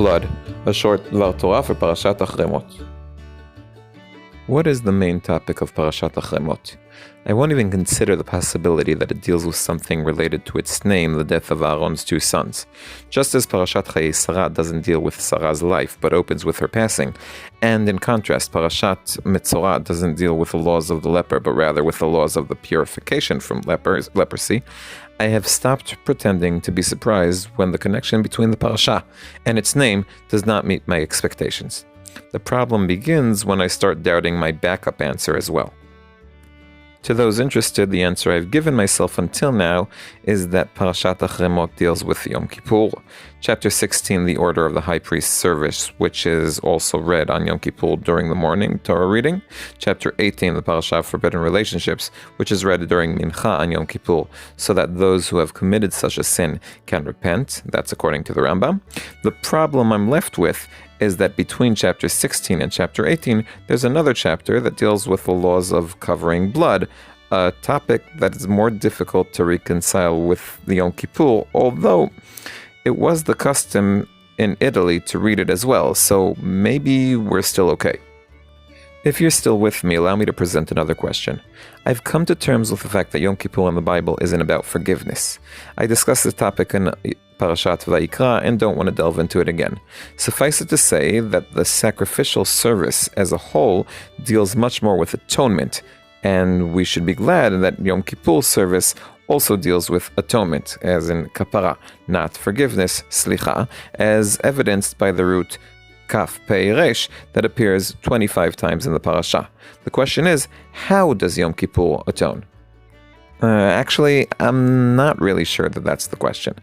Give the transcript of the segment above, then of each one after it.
Blood, a short Dvar Torah for Parshat Acharei Mot. What is the main topic of Parshat Acharei Mot? I won't even consider the possibility that it deals with something related to its name, the death of Aharon's two sons. Just as Parshat Chayei Sarah doesn't deal with Sarah's life, but opens with her passing, and in contrast, Parshat Metzora doesn't deal with the laws of the leper, but rather with the laws of the purification from leprosy, I have stopped pretending to be surprised when the connection between the parsha and its name does not meet my expectations. The problem begins when I start doubting my backup answer as well. To those interested, the answer I've given myself until now is that Parshat Acharei Mot deals with Yom Kippur. Chapter 16, the order of the high priest's service, which is also read on Yom Kippur during the morning Torah reading. Chapter 18, the parsha of forbidden relationships, which is read during Minchah on Yom Kippur, so that those who have committed such a sin can repent. That's according to the Rambam. The problem I'm left with is that between chapter 16 and chapter 18, there's another chapter that deals with the laws of covering blood, a topic that is more difficult to reconcile with the Yom Kippur, although it was the custom in Italy to read it as well, so maybe we're still okay. If you're still with me, allow me to present another question. I've come to terms with the fact that Yom Kippur in the Bible isn't about forgiveness. I discussed this topic in Parshat Vayikra and don't want to delve into it again. Suffice it to say that the sacrificial service as a whole deals much more with atonement, and we should be glad that Yom Kippur service also deals with atonement, as in kapara, not forgiveness, slicha, as evidenced by the root kaf pei resh that appears 25 times in the parasha. The question is, how does Yom Kippur atone? Actually, I'm not really sure that that's the question.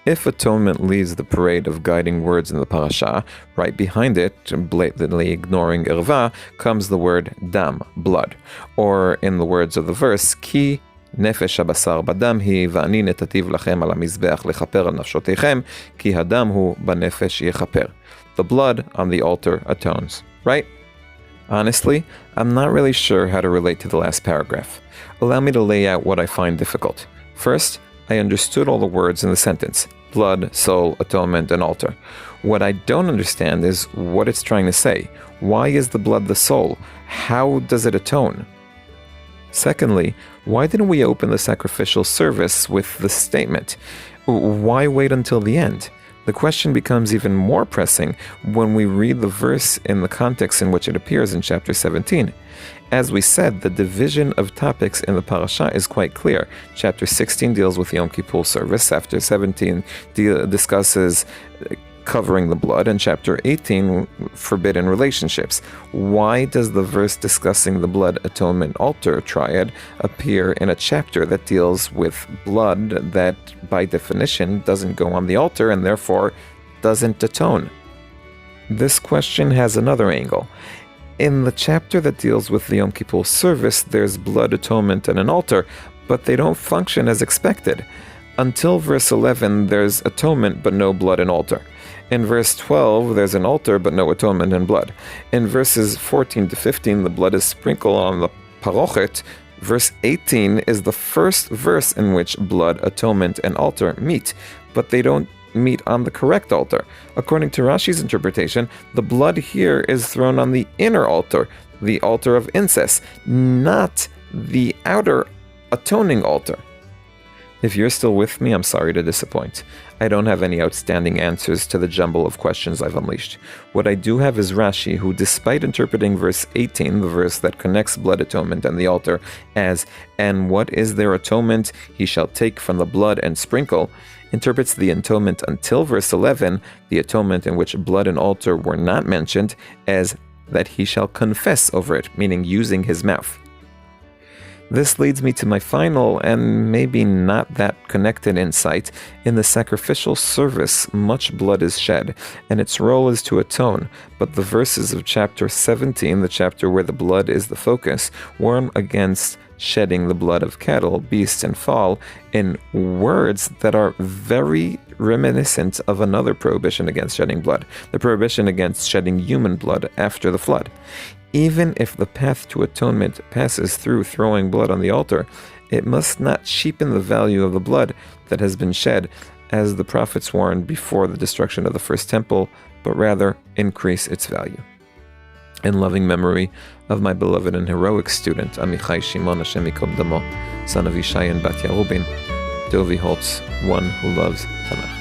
If atonement leads the parade of guiding words in the parasha, right behind it, blatantly ignoring erva, comes the word dam, blood. Or in the words of the verse, ki nefesh habasar badam hi va'ani netativ lachem al hamizbeach lechaper al nafshotechem ki hadam hu banefesh yechaper. The blood on the altar atones, right? Honestly, I'm not really sure how to relate to the last paragraph. Allow me to lay out what I find difficult. First, I understood all the words in the sentence: blood, soul, atonement, and altar. What I don't understand is what it's trying to say. Why is the blood the soul? How does it atone? Secondly, why didn't we open the sacrificial service with the statement? Why wait until the end? The question becomes even more pressing when we read the verse in the context in which it appears in chapter 17. As we said, the division of topics in the parasha is quite clear. Chapter 16 deals with Yom Kippur service, chapter 17 discusses covering the blood, and chapter 18 forbidden relationships. Why does the verse discussing the blood atonement altar triad appear in a chapter that deals with blood that by definition doesn't go on the altar and therefore doesn't atone? This question has another angle. In the chapter that deals with the Yom Kippur service, there's blood atonement and an altar, but they don't function as expected. Until verse 11, there's atonement but no blood and altar. In verse 12, there's an altar but no atonement and blood. In verses 14 to 15, the blood is sprinkled on the parochet. Verse 18 is the first verse in which blood, atonement, and altar meet, but they don't meet on the correct altar. According to Rashi's interpretation, the blood here is thrown on the inner altar, the altar of incense, not the outer atoning altar. If you're still with me, I'm sorry to disappoint. I don't have any outstanding answers to the jumble of questions I've unleashed. What I do have is Rashi, who, despite interpreting verse 18, the verse that connects blood atonement and the altar, as, "And what is their atonement? He shall take from the blood and sprinkle," interprets the atonement until verse 11, the atonement in which blood and altar were not mentioned, as that he shall confess over it, meaning using his mouth. This leads me to my final, and maybe not that connected insight. In the sacrificial service, much blood is shed, and its role is to atone, but the verses of chapter 17, the chapter where the blood is the focus, warn against shedding the blood of cattle, beasts, and fowl, in words that are very reminiscent of another prohibition against shedding blood, the prohibition against shedding human blood after the flood. Even if the path to atonement passes through throwing blood on the altar, it must not cheapen the value of the blood that has been shed as the prophets warned before the destruction of the first temple, but rather increase its value. In loving memory of my beloved and heroic student, Amichai Shimon Hashem Yikam Damo, son of Yishai and Batya Rubin, Dovi Holtz, one who loves Tanakh.